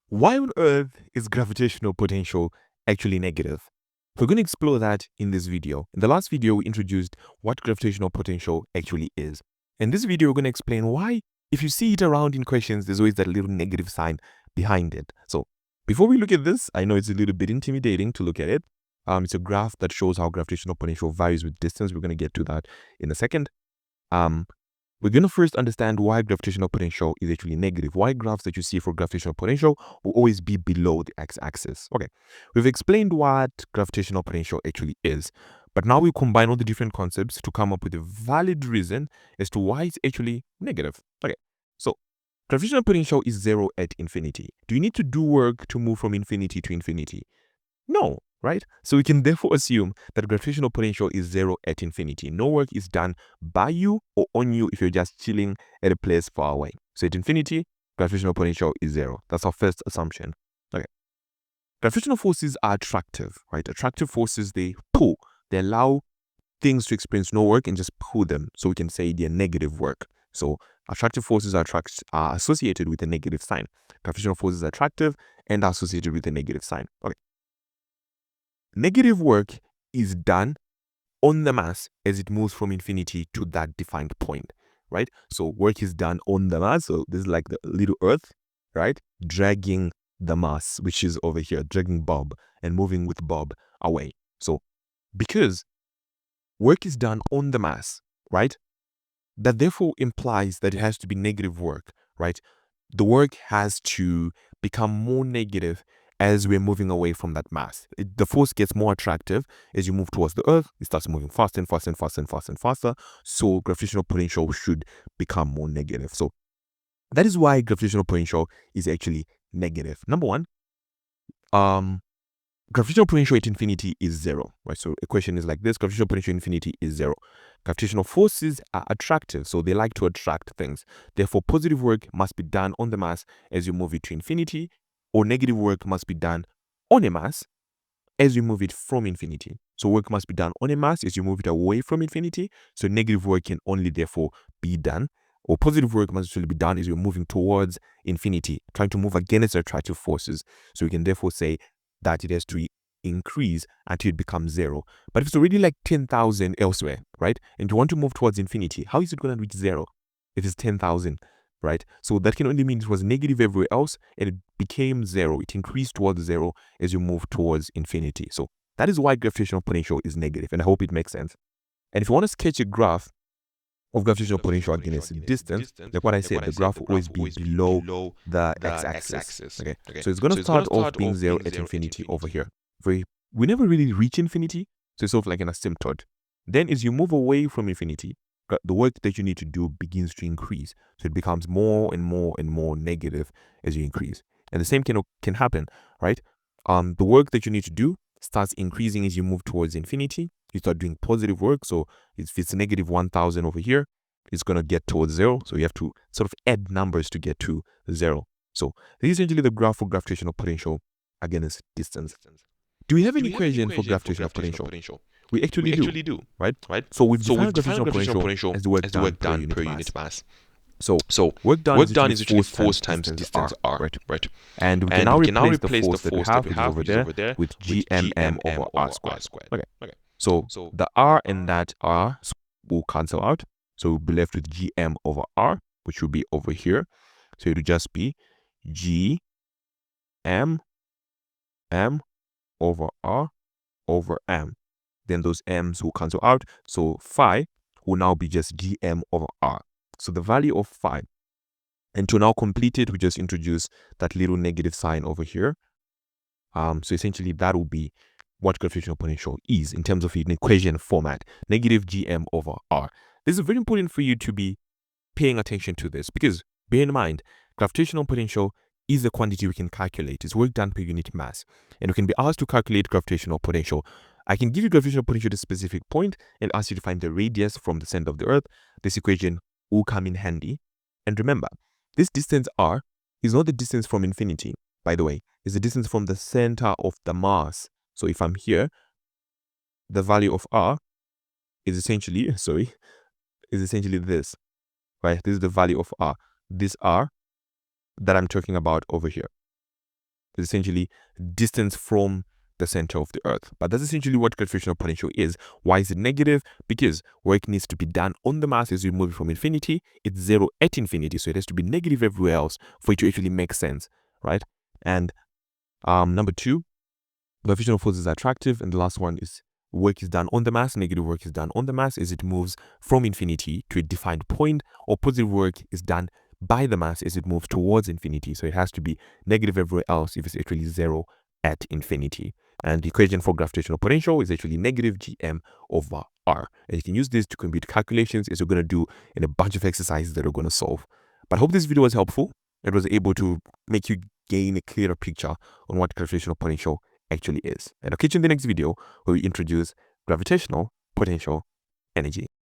Why on earth is gravitational potential actually negative? We're going to explore that in this video. In the last video, we introduced what gravitational potential actually is. In this video, we're going to explain why, if you see it around in questions, there's always that little negative sign behind it. So before we look at this, I know it's a little bit intimidating to look at it. It's a graph that shows how gravitational potential varies with distance. We're going to get to that in a second. We're going to first understand why gravitational potential is actually negative. Why graphs that you see for gravitational potential will always be below the x-axis. Okay, we've explained what gravitational potential actually is, but now we combine all the different concepts to come up with a valid reason as to why it's actually negative. Okay, so gravitational potential is zero at infinity. Do you need to do work to move from infinity to infinity? No, right? So we can therefore assume that gravitational potential is zero at infinity. No work is done by you or on you if you're just chilling at a place far away. So at infinity, gravitational potential is zero. That's our first assumption. Okay. Gravitational forces are attractive, right? Attractive forces, they pull. They allow things to experience no work and just pull them. So we can say they're negative work. So attractive forces are associated with a negative sign. Gravitational forces are attractive and are associated with a negative sign. Okay. Negative work is done on the mass as it moves from infinity to that defined point, right? So work is done on the mass. So this is like the little earth, right? Dragging the mass, which is over here, dragging Bob and moving with Bob away. So because work is done on the mass, right? That therefore implies that it has to be negative work, right? The work has to become more negative as we're moving away from that mass. The force gets more attractive as you move towards the Earth. It starts moving faster and faster and faster and faster and faster. So gravitational potential should become more negative. So that is why gravitational potential is actually negative. Number one, gravitational potential at infinity is zero, right? So a question is like this: gravitational potential at infinity is zero. Gravitational forces are attractive, so they like to attract things. Therefore, positive work must be done on the mass as you move it to infinity, or negative work must be done on a mass as you move it from infinity. So work must be done on a mass as you move it away from infinity. So negative work can only therefore be done, or positive work must actually be done as you're moving towards infinity, trying to move against attractive forces. So we can therefore say that it has to increase until it becomes zero. But if it's already like 10,000 elsewhere, right, and you want to move towards infinity, how is it going to reach zero if it's 10,000, right? So that can only mean it was negative everywhere else and it became zero. It increased towards zero as you move towards infinity. So that is why gravitational potential is negative, and I hope it makes sense. And if you want to sketch a graph of gravitational potential against a distance, like what I said, the graph will always be below the x-axis. Okay, so it's going to start off being zero at infinity over here. We never really reach infinity, so it's sort of like an asymptote. Then as you move away from infinity, the work that you need to do begins to increase. So it becomes more and more and more negative as you increase. And the same can happen, right? The work that you need to do starts increasing as you move towards infinity. You start doing positive work. So if it's negative 1,000 over here, it's going to get towards zero. So you have to sort of add numbers to get to zero. So this is essentially the graph for gravitational potential against distance. Do we have an equation for gravitational potential? We actually do, right? So we've defined gravitational potential as the work done per unit mass. So work done is actually force times distance r, right? And we can now replace the force that we have, which is over there, with gmm over r squared. Okay. So the r and that r will cancel out. So we'll be left with gm over r, which will be over here. So it will just be g m over r over m. Then those m's will cancel out. So phi will now be just gm over r. So the value of phi, and to now complete it, we just introduce that little negative sign over here. So essentially that will be what gravitational potential is in terms of an equation format, negative gm over r. This is very important for you to be paying attention to this, because bear in mind, gravitational potential is a quantity we can calculate. It's work done per unit mass, and we can be asked to calculate gravitational potential. I can give you gravitational potential at a specific point and ask you to find the radius from the center of the Earth. This equation will come in handy. And remember, this distance r is not the distance from infinity, by the way. It's the distance from the center of the mass. So if I'm here, the value of r is essentially, this, right? This is the value of r. This r that I'm talking about over here. is essentially distance from the center of the earth. But that's essentially what gravitational potential is. Why is it negative? Because work needs to be done on the mass as we move it from infinity. It's 0 at infinity, so it has to be negative everywhere else for it to actually make sense, right? And number 2, gravitational force is attractive, and the last one is work is done on the mass. Negative work is done on the mass as it moves from infinity to a defined point, or positive work is done by the mass as it moves towards infinity. So it has to be negative everywhere else if it's actually 0 at infinity. And the equation for gravitational potential is actually negative Gm over R. And you can use this to compute calculations as we're going to do in a bunch of exercises that we're going to solve. But I hope this video was helpful. It was able to make you gain a clearer picture on what gravitational potential actually is. And I'll catch you in the next video where we introduce gravitational potential energy.